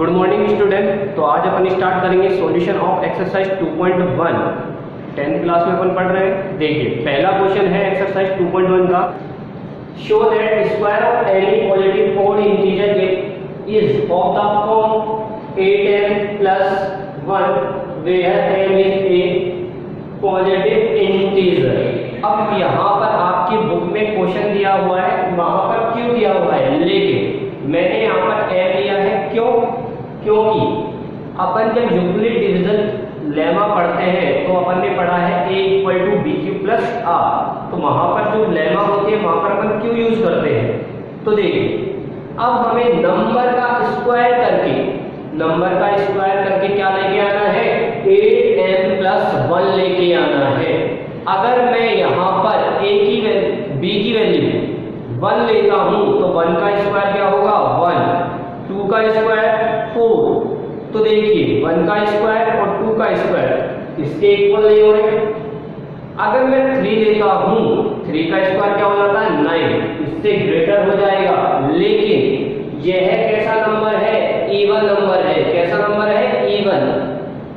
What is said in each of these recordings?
Good morning student. तो आज अपन start करेंगे solution of exercise 2.1। 10th class में अपन पढ़ रहे हैं। देखिए पहला क्वेश्चन है एक्सरसाइज 2.1 का। Show that square of any positive odd integer is of the form 8m + 1 where m is a positive integer. अब यहाँ पर आपकी बुक में क्वेश्चन दिया हुआ है, वहां पर क्यों दिया हुआ है, लेकिन मैंने यहाँ पर m लिया है। क्यों? क्योंकि अपन जब यूक्लिड डिवीजन लेमा पढ़ते हैं तो अपन ने पढ़ा है a = bq + r। तो वहां पर जो लेमा होती है वहां पर अपन क्यों यूज करते हैं। तो देखिए अब हमें नंबर का स्क्वायर करके क्या लेके आना है, 8m + 1 लेके आना है। अगर मैं यहाँ पर b की वैल्यू 1 लेता हूं तो 1 का स्क्वायर क्या होगा 1, 2 का स्क्वायर 4। तो देखिए 1 का स्क्वायर और 2 का स्क्वायर इसके इक्वल नहीं हो रहे। अगर मैं 3 लेता हूं, 3 का स्क्वायर क्या हो जाता है 9, इससे ग्रेटर हो जाएगा। लेकिन यह कैसा नंबर है, इवन नंबर है। कैसा नंबर है, इवन।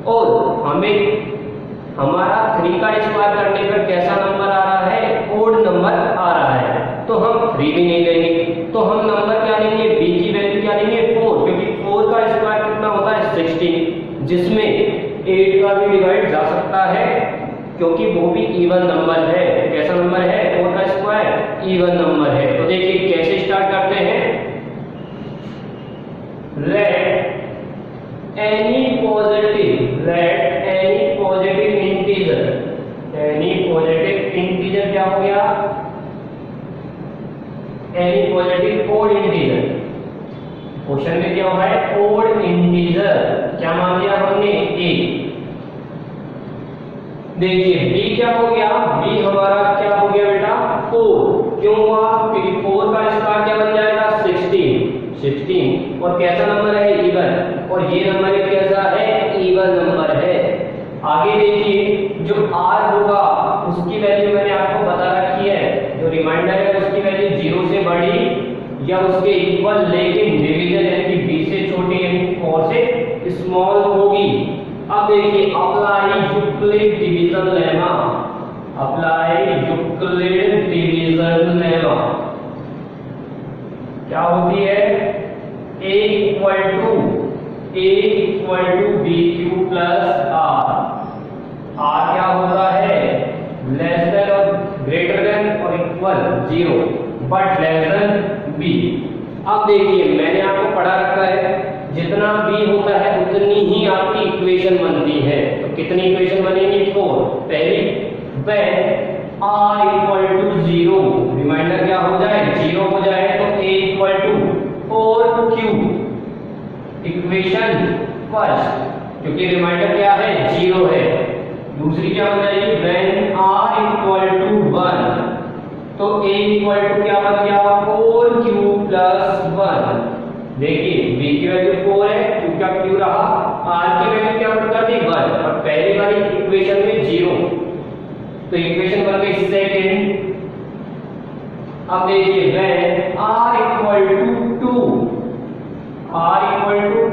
और हमें हमारा 3 का स्क्वायर करने पर कैसा नंबर आ रहा है, ओड नंबर आ रहा है। तो हम 3 भी नहीं लेंगे, तो हम नंबर क्या लेंगे, b की वैल्यू क्या लेंगे 4, क्योंकि 4 का स्क्वायर कितना होता है 16, जिसमें 8 का भी डिवाइड जा सकता है क्योंकि वो भी इवन नंबर है। कैसा नंबर है, 4 का स्क्वायर इवन नंबर है। तो देखिए कैसे स्टार्ट करते हैं। लेट एनी पॉजिटिव इंटीजर क्या हो गया, any positive odd integer. Question में क्या हुआ है, ओड इंटीजर। क्या मान लिया हमने, a। देखिए b क्या हो गया, b हमारा क्या हो गया बेटा 4। क्यों हुआ, क्योंकि 4 का स्क्वायर क्या बन जाएगा 16। और कैसा नंबर है, इवन। और ये नंबर कैसा है, इवन नंबर है। आगे देखिए जो r होगा उसकी वैल्यू मैंने आपको बता रखी है, जो रिमाइंडर है उसकी वैल्यू 0 से बड़ी या उसके इक्वल, लेकिन डिवीजन यानी b से छोटी यानी 4 से स्मॉल होगी। अब देखिए अप्लाई यूक्लिड डिवीजन लेमा। क्या होती है, a = bq + r। r क्या होता है, लेस देन और ग्रेटर देन और equal 0 but less than b। अब देखिए मैंने आपको पढ़ा रखा है, जितना b होता है उतनी ही आपकी इक्वेशन बनती है। तो कितनी इक्वेशन बनेगी, 4। पहली when r = 0, रिमाइंडर क्या हो जाए 0 हो जाए, तो a = 4q इक्वेशन फर्स्ट, क्योंकि रिमाइंडर क्या है 0 है। दूसरी क्या हो जाएगी, when r = 1, तो a = क्या बन गया 4q + 1। देखिए b की वैल्यू 4 है, q का q रहा, r की वैल्यू क्या कर दी 1, और पहली वाली इक्वेशन में 0, तो इक्वेशन बन गई सेकंड। अब देखिए when r =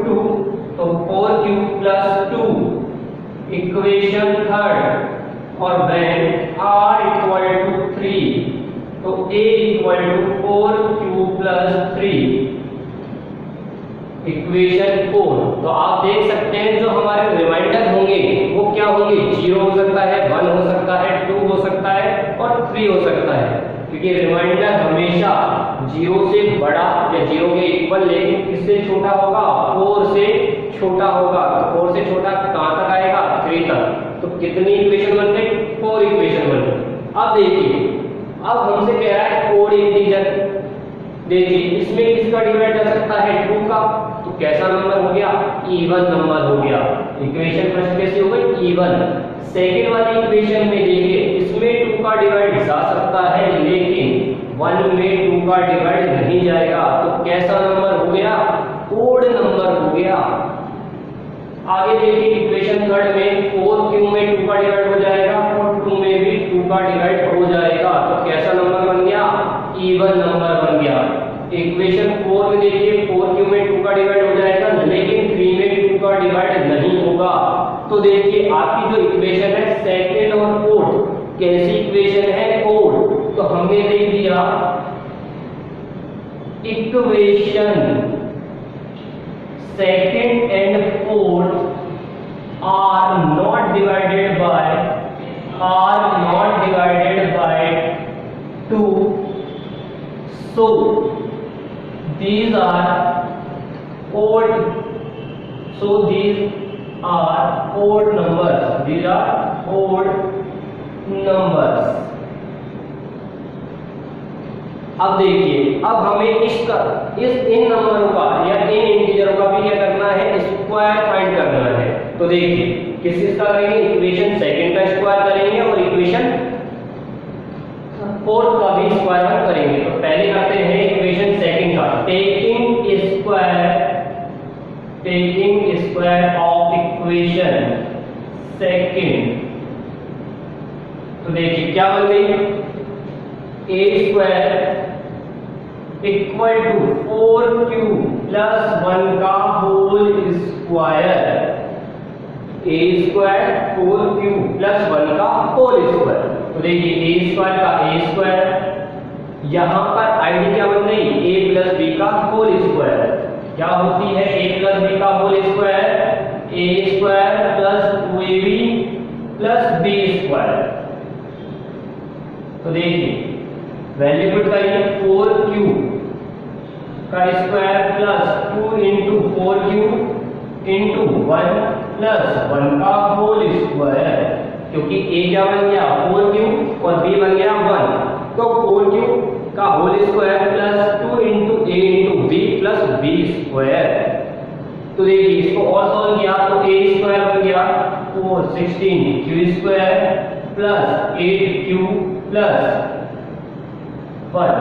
2, तो 4q + 2 इक्वेशन थर्ड। और when r = 3, तो a = 4q + 3 इक्वेशन 4। तो आप देख सकते हैं जो हमारे रिमाइंडर होंगे वो क्या होंगे, 0 हो सकता है, 1 हो सकता है, 2 हो सकता है और 3 हो सकता है, क्योंकि रिमाइंडर हमेशा 0 से बड़ा या 0 के इक्वल, लेकिन किससे छोटा होगा, 4 से छोटा होगा। 4 से छोटा कहां तक आएगा, 3 तक। तो कितनी इक्वेशन बन गई, 4 इक्वेशन बन गई। अब देखिए अब हमसे कह रहा है ओड इंटीजर। देखिए इसमें किसका डिवाइड जा सकता है, 2 का, तो कैसा नंबर हो गया, इवन नंबर हो गया। इक्वेशन फर्स्ट कैसी हो गई, इवन। सेकंड वाली इक्वेशन में देखिए इसमें 2 का डिवाइड जा सकता है, लेकिन 1 में 2 का डिवाइड नहीं जाएगा, तो कैसा नंबर हो गया, ओड नंबर हो गया। आगे देखिए इक्वेशन थर्ड में 4q में 2 का डिवाइड हो जाएगा और 2 में भी 2 का डिवाइड हो जाएगा, तो कैसा नंबर बन गया, इवन नंबर बन गया। इक्वेशन 4 में देखिए 4q में 2 का डिवाइड हो जाएगा, लेकिन और डिवाइड नहीं होगा। तो देखिए आपकी जो इक्वेशन है सेकंड और फोर्थ कैसी इक्वेशन है, ओड। तो हमने देख दिया equation second and fourth are not divided by 2, so these are odd numbers। अब देखिए अब हमें इन नंबरों का या इन इंटीजरों का भी क्या करना है, स्क्वायर फाइंड करना है। तो देखिए किसका करेंगे, इक्वेशन सेकंड का स्क्वायर करेंगे और इक्वेशन फोर्थ का भी स्क्वायर हम करेंगे। तो पहले करते हैं इक्वेशन सेकंड का, taking square of equation second. तो देखिए क्या बन गई, A square equal to 4q plus 1 का whole square, A square 4q plus 1 का होल स्क्वायर। तो देखिए ए स्क्वायर का ए स्क्वायर, यहां पर आईडी क्या बन गई, ए प्लस बी का होल स्क्वायर। क्या होती है ए प्लस बी का whole square, A square plus 2ab plus B square. तो देखिए वैल्यू पुट करिए, 4q का square plus 2 into 4q into 1 plus 1 का होल स्क्वायर, क्योंकि a क्या बन गया 4q और b बन गया 1। तो 4q का whole square plus 2 into a into b plus b square. तो देखिए इसको और सॉल्व किया तो a स्क्वायर बन गया 16q square plus 8q plus 1।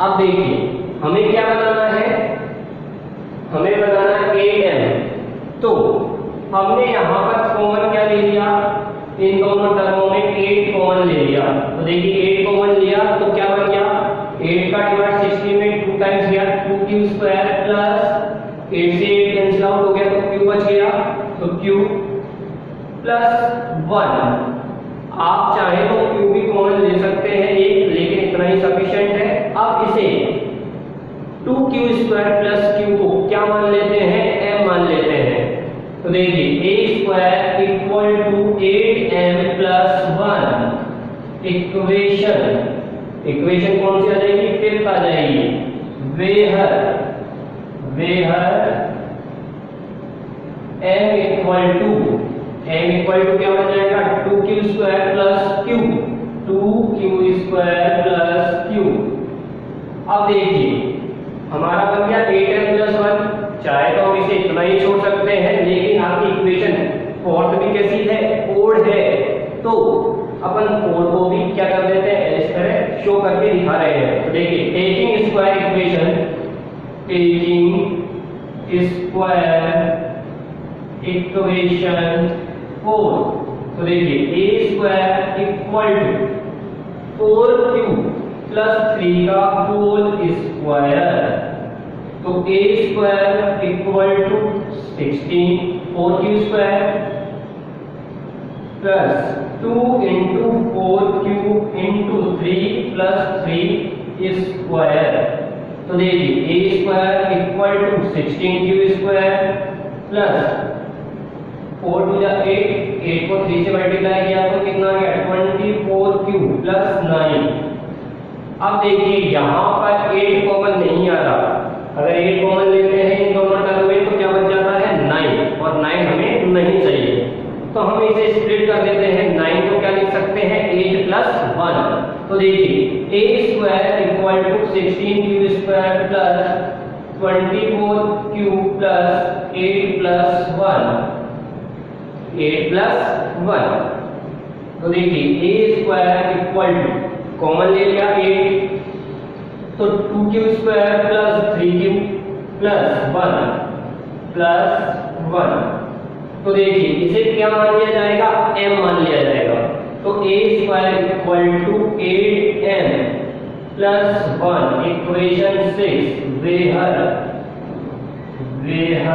अब देखिए हमें क्या बनाना है, हमें बनाना है 8m। तो हमने यहाँ पर कॉमन क्या ले लिया, इन दोनों टर्मों में 8 कॉमन ले लिया। तो देखिए 8 कॉमन लिया तो क्या बन गया, 8 का डिवाइड 16 में 2 टाइम्स गया, 2q स्क्वायर प्लस 8 से 8 कैंसिल आउट हो गया तो q बच गया, तो q प्लस 1। आप चाहे तो q भी कॉमन ले सकते हैं एक, लेकिन इतना ही सफिशिएंट है। अब इसे 2q स्क्वायर प्लस q को क्या मान लेते हैं, m मान लेते हैं। तो देखिए a square equal to 8m plus 1। Equation कौन सी आ जाएगी, फिफ्थ आ जाएगी, वेहर m इक्वल टू क्या बन जाएगा, 2q square plus q, 2q square plus q। अब देखिए हमारा बन गया 8m प्लस 1। चाहे तो हम इसे इतना ही छोड़ सकते हैं, लेकिन आपकी इक्वेशन फोर्थ भी कैसी है, ओड है। तो अपन फोर्थ को भी क्या कर देते हैं, इस तरह शो करके दिखा रहे हैं। तो देखिए टेकिंग स्क्वायर इक्वेशन 4। तो देखिए a square equal to 4q plus 3 का होल स्क्वायर। तो a square equal to 16 4q square plus 2 into 4q into 3 plus 3 square. तो देखिए a square equal to 16q square plus 4 two 8 को 3 से multiply किया तो कितना आ गया, 24q प्लस 9। अब देखिए यहाँ पर 8 कॉमन नहीं आ रहा, अगर 8 कॉमन लेते हैं इन दोनों टर्म में तो क्या बच जाता है 9, और 9 हमें नहीं चाहिए। तो हम इसे स्प्लिट कर देते हैं, 9 को क्या लिख सकते हैं 8 प्लस 1। तो देखिए a square equal to 16q square plus 24q plus 8 plus 1। तो देखिए a square equal to common ले लिया 8, तो 2q square plus 3q plus 1। तो देखिए इसे क्या मान लिया जाएगा, m मान लिया जाएगा। तो a square equal to 8m plus 1 equation 6 where where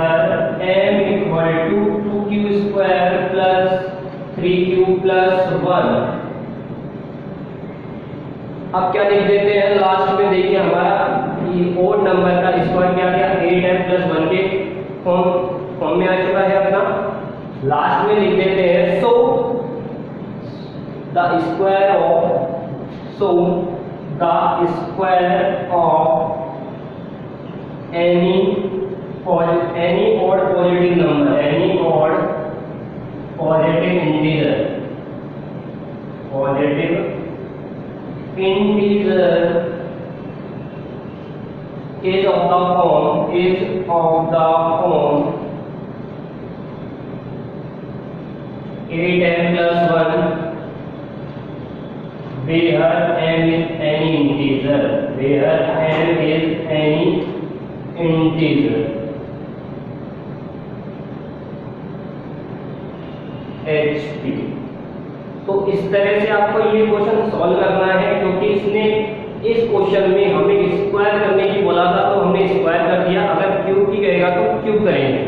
m equal to 2q square plus 3q plus 1। अब क्या लिख देते हैं लास्ट में, देखिए हमारा ओड नंबर का स्क्वायर क्या गया 8m plus 1 के फॉर्म में आ चुका है अपना। लास्ट में लिख देते हैं so the square of any odd positive number, any odd positive integer is of the form 8m plus 1 where m is any integer, HP। तो इस तरह से आपको ये क्वेश्चन सॉल्व करना है, क्योंकि इसने इस क्वेश्चन में हमें स्क्वायर करने की बोला था तो हमने स्क्वायर कर दिया। अगर क्यूब की कहेगा तो क्यूब करेंगे,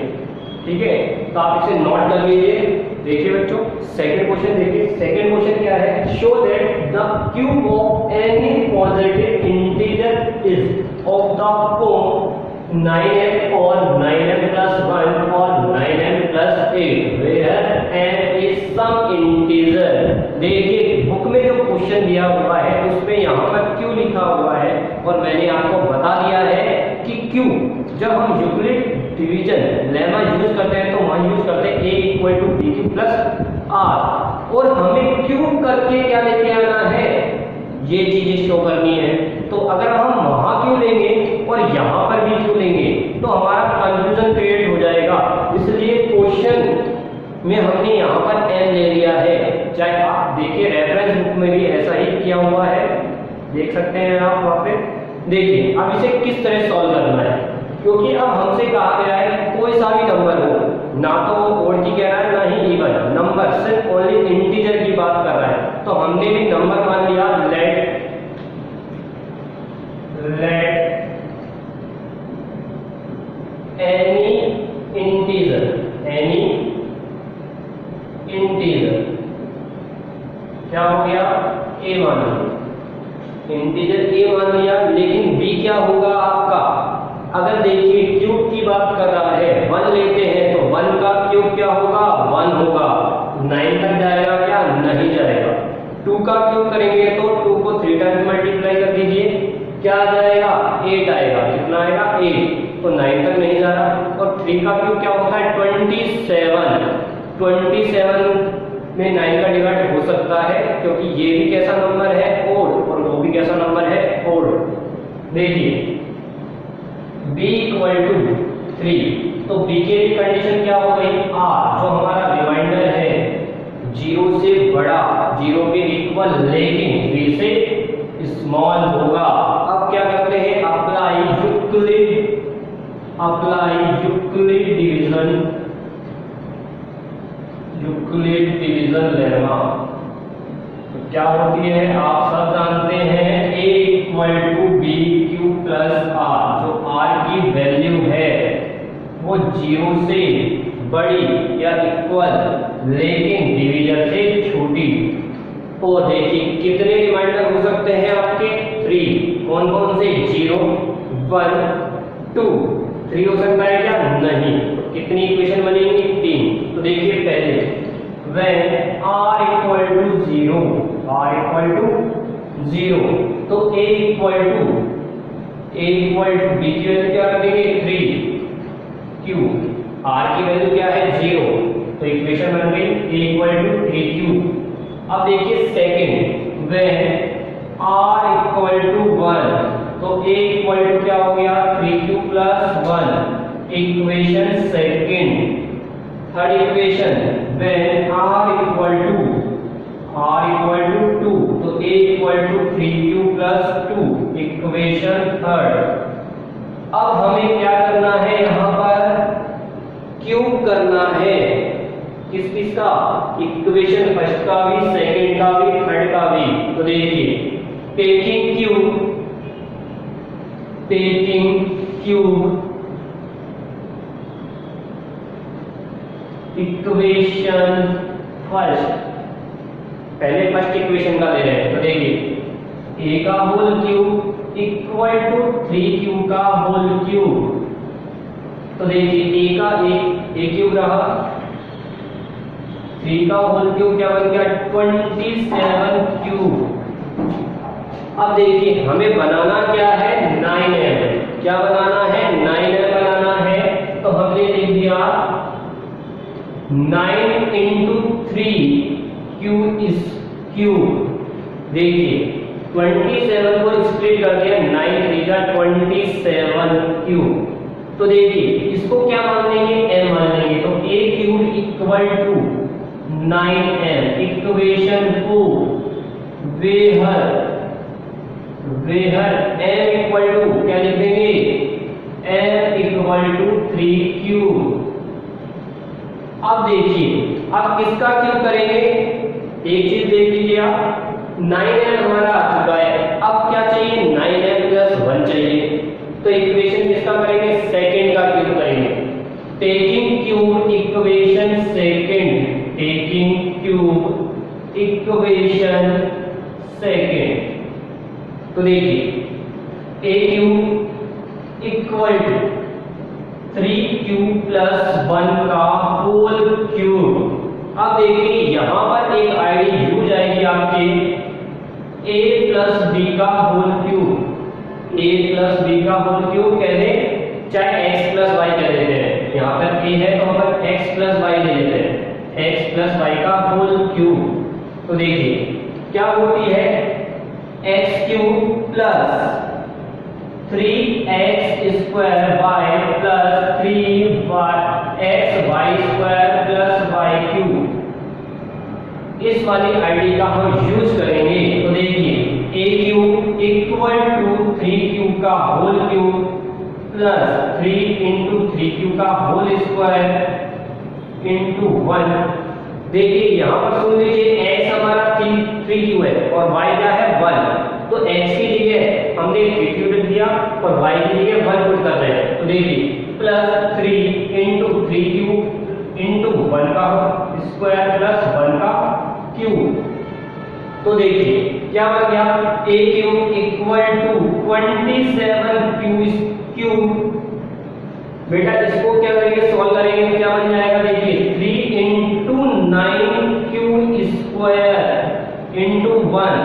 ठीक है। तो आप इसे नोट कर लीजिए। देखिए बच्चों सेकंड क्वेश्चन देखिए। सेकंड क्वेश्चन क्या है, show that the cube of any positive integer is of the form 9m और 9m plus 1 और 9m plus 8 where m is some integer। देखिए बुक में जो क्वेश्चन दिया हुआ है उसमें यहाँ पर क्यों लिखा हुआ है, और मैंने आपको बता दिया है कि क्यों जब हम यूक्लिड डिवीजन लेमा यूज करते हैं तो वहां यूज करते हैं a equal to bq plus r, और हमें क्यूब करके क्या लेके आना है, ये चीजें शो करनी है। तो अगर हम वहां क्यों लेंगे और यहाँ पर भी क्यों लेंगे तो हमारा कंफ्यूजन क्रिएट हो जाएगा। इसलिए क्वेश्चन में हमने यहाँ पर m ले लिया है। चाहे आप देखिए रेफरेंस बुक में भी ऐसा ही किया हुआ है, देख सकते हैं आप वहाँ पे। देखिए अब इसे किस तरह सॉल्व करना है, क्योंकि अब हमसे कहा गया है कि कोई सा भी नंबर हो, ना तो ओड की कह रहा है ना ही इवन नंबर, सिर्फ ओनली इंटीजर की बात कर रहा है। तो हमने भी नंबर मान लिया, लेट any integer क्या हो गया, a मान लिया, इंटीजर a मान लिया। लेकिन b क्या होगा आपका, अगर देखिए क्यूब की बात कर रहा है 1 लेते हैं तो 1 का क्यूब क्या होगा 1 होगा, 9 तक जाएगा क्या, नहीं जाएगा। 2 का क्यूब करेंगे तो 2 को 3 टाइम्स मल्टीप्लाई कर दीजिए, क्या आ जाएगा 8 आएगा, कितना आएगा 8, तो 9 तक नहीं जा रहा। और 3 का क्यूब क्या होता है 27 में 9 का डिवाइड हो सकता है, क्योंकि ये भी कैसा नंबर है ओड और वो भी कैसा नंबर है ओड। देखिए b इक्वल टू 3, तो b के लिए कंडीशन क्या हो गई r, जो हमारा रिमाइंडर है 0 से बड़ा, 0 के इक्वल लेकिन 3 से स्मॉल होगा। अब क्या करते हैं, अप्लाई यूक्लिड डिवीजन लेमा। तो क्या होती है आप सब जानते हैं, a equal to B Q plus R. जो r की वैल्यू है वो 0 से बड़ी या इक्वल लेकिन डिवीजन से छोटी। तो देखिए कितने रिमाइंडर हो सकते हैं आपके 3, कौन कौन से 0 1 2 3 हो सकता है क्या, नहीं। तो कितनी इक्वेशन बनेगी 3। तो देखिए पहले when r equal to 0 तो a equal to b की वैल्यू क्या कर देंगे 3 q, r की वैल्यू क्या है 0, तो इक्वेशन बन गई a equal to 3q। अब देखिए second when r equal to 1 तो a equal to क्या हो गया 3q plus 1, equation second. Third equation when r equal to 2 तो a equal to 3q plus 2, equation third. अब हमें क्या करना है, यहाँ पर क्यूब करना है किस का, इक्वेशन फर्स्ट का भी, सेकंड का भी, थर्ड का भी। तो देखिए टेकिंग क्यूब इक्वेशन फर्स्ट, पहले फर्स्ट इक्वेशन का ले रहे हैं। तो देखिए a का whole cube equal to 3q का होल क्यूब। तो देखिए a का a क्यूब रहा, 3 का होल क्यूब क्या बन गया 27 क्यूब। अब देखिए हमें बनाना क्या है 9m, क्या बनाना है 9m बनाना है। तो हमने लिख दिया 9 into 3 q is क्यूब। देखिए 27 को स्प्लिट कर दिया 9 3 जा 27 क्यूब। तो देखिए इसको क्या मान लेंगे m मान लेंगे। तो a cube equal to 9m। Equation 4 where m equal to क्या लिख देंगे m इक्वल टू 3 क्यूब। अब देखिए अब किसका क्यूब करेंगे, एक चीज देख लीजिए आप 9m हमारा आ चुका है। अब क्या चाहिए 9m प्लस 1 चाहिए। तो इक्वेशन किसका करेंगे सेकंड का क्यूब करेंगे। Taking cube equation second, taking cube equation second. तो देखिए a cube equal to 3q plus 1 का होल क्यूब। अब देखिए यहां पर एक आईडी u जाएगी आपकी a प्लस b का whole cube. a plus b का होल क्यूब कह दें चाहे x प्लस y कह देते हैं। यहाँ पर a है तो हम x प्लस y ले लेते हैं, x प्लस y का होल क्यूब। तो देखिए क्या होती है x cube plus 3x square y plus 3x y square plus y cube. इस वाली आईडी का हम यूज करेंगे। तो देखिए a cube equal to 3q का whole cube plus 3 into 3q का होल स्क्वायर इंटू 1। देखिए यहाँ पर सुन लीजिए x हमारा 3q है और y क्या है 1। तो x की जगह हमने 3q लिख दिया और y की जगह 1 पुट कर रहे हैं। तो देखिए प्लस 3 into 3q इंटू 1 का स्क्वायर प्लस 1 का क्यूब। तो देखिए क्या बन गया a cube equal to 27 cube. बेटा इसको क्या करेंगे सॉल्व करेंगे तो क्या बन जाएगा देखिए 3 into 9q स्क्वायर इंटू 1,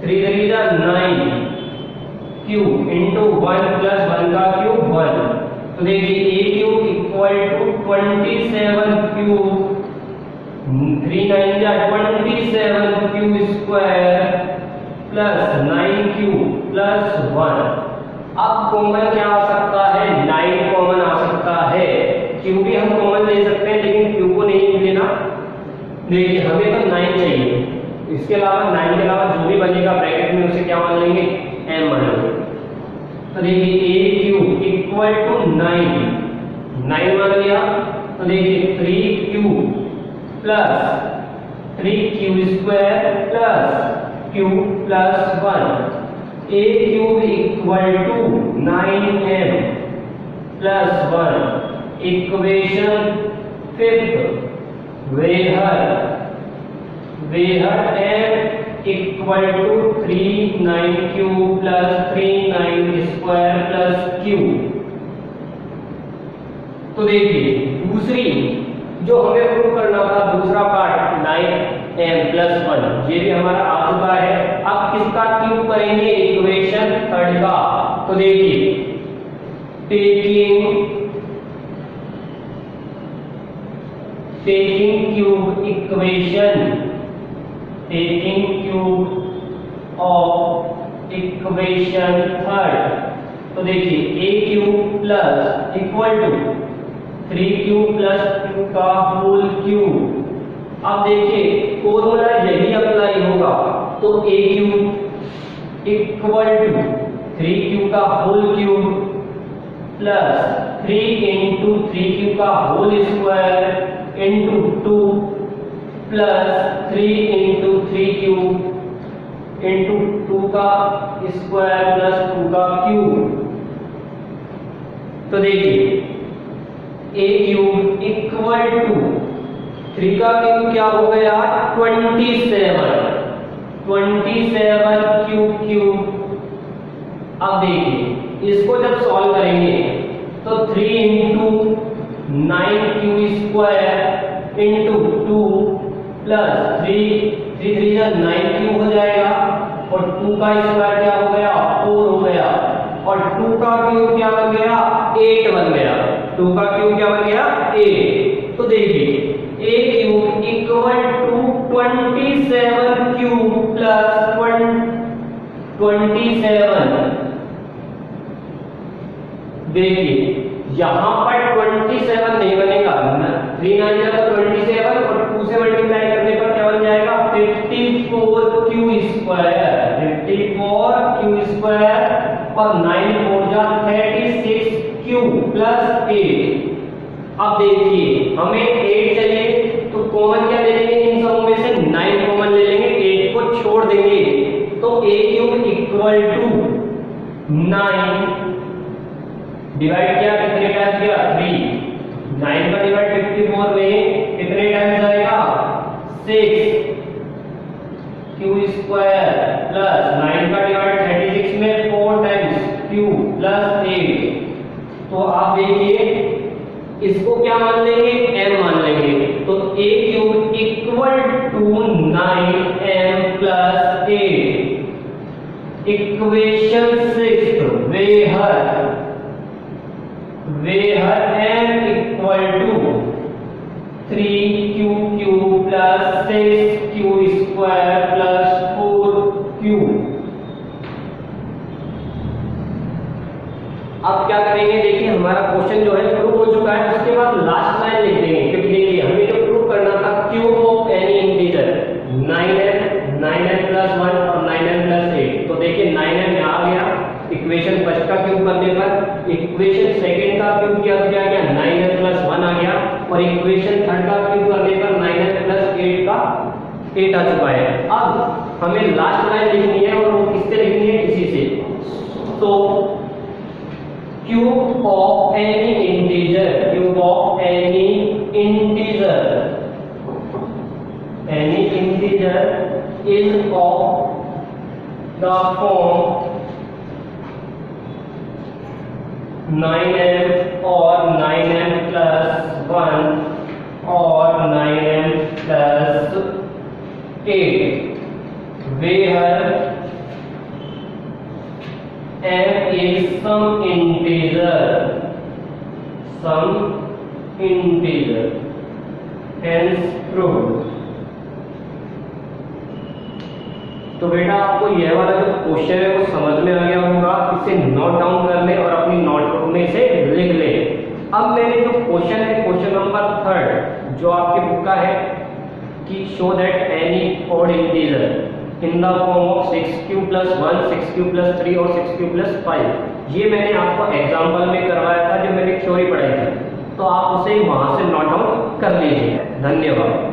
3 3 जा 9 क्यूब इंटू 1 प्लस 1 का क्यूब 1। तो देखिए a cube equal to 27 cube 3 9 जा 27 cube square plus 9q plus 1। अब कॉमन क्या आ सकता है 9 कॉमन आ सकता है। q भी हम कॉमन ले सकते हैं लेकिन q को नहीं लेना। देखिए हमें तो 9 चाहिए, इसके अलावा 9 के अलावा जो भी बनेगा ब्रैकेट में उसे क्या मान लेंगे m मान लेंगे। तो देखिए a क्यूब इक्वल टू 9 मान लिया। तो देखिए 3q plus 3q square plus q plus 1। a cube equal to 9m plus 1। Equation fifth where m equal to 39q plus 39 square plus q। तो देखिए दूसरी जो हमें प्रूव करना था दूसरा पार्ट 9m प्लस 1 ये भी हमारा आ चुका है। अब किसका क्यूब करेंगे इक्वेशन थर्ड का। तो देखिए taking cube of equation third. तो देखिए a cube plus equal to 3q plus q का होल क्यूब। अब देखिए फॉर्मूला यही अप्लाई होगा। तो a cube equal to 3q का whole cube plus 3 into 3q का whole square into 2 plus 3 into 3q into 2 का स्क्वायर प्लस 2 का क्यूब। तो देखिए a क्यूब इक्वल टू 3 का क्यूब क्या हो गया 27 क्यूब। अब देखिए इसको जब सॉल्व करेंगे तो 3 इंटू 9 इंटू 2 प्लस 3 जा 9 क्यूब हो जाएगा और 2 का स्क्वायर क्या हो गया 4 हो गया और 2 का क्यूब क्या बन गया 8 बन गया। 2 का क्यूब क्या बन गया 8। तो देखिए a cube equal to 27 cube plus 27। देखिए यहां पर 27 नहीं बनेगा, 3 9 का 27 और 2 से मल्टीप्लाई करने पर क्या बन जाएगा 54 क्यू स्क्वायर और 9 4 जा 36 क्यू प्लस 8। अब देखिए हमें 8 चाहिए तो कॉमन क्या ले लेंगे, इन सबों में से 9 कॉमन ले लेंगे, 8 को छोड़ देंगे तो a cube equal to 9 divide किया कितने टाइम्स किया 3। 9 का डिवाइड 54 में कितने टाइम्स आएगा 6 क्यू स्क्वायर प्लस 9 का डिवाइड 36 में 4 टाइम्स क्यू प्लस 8। तो आप देखिए इसको क्या मान लेंगे m मान लेंगे तो a cube equal to 9m plus 8। Equation 6 where m equal to 3q plus 6q square plus 4q। अब क्या करेंगे देखिए हमारा क्वेश्चन जो है प्रूव हो चुका है, उसके बाद लास्ट लाइन लिख देंगे क्योंकि देखिए हमें जो प्रूव करना था cube of any integer 9n plus 1 और 9n प्लस 8। तो देखिए 9n यहाँ आ गया इक्वेशन फर्स्ट का क्यूब करने पर, इक्वेशन सेकंड का क्यूब क्या गया 9n प्लस 1 आ गया और इक्वेशन थर्ड का क्यूब करने पर 9n प्लस 8 का 8 आ चुका है। अब हमें लास्ट लाइन लिखनी है और वो किससे लिखनी है इसी से। तो cube of any integer is of the form 9m or 9m plus 1 or 9m plus 8 where m is some integer hence proved। तो बेटा आपको यह वाला जो क्वेश्चन है वो समझ में आ गया होगा, इसे नोट डाउन कर ले और अपनी नोटबुक में से लिख ले। अब मेरे जो क्वेश्चन है क्वेश्चन नंबर 3 जो आपकी बुक का है कि show that any odd integer in the form of 6q plus 1 6q plus 3 और 6q प्लस 5, ये मैंने आपको एग्जाम्पल में करवाया था जो मैंने थ्योरी पढ़ाई थी, तो आप उसे वहां से नोट डाउन कर लीजिए। धन्यवाद।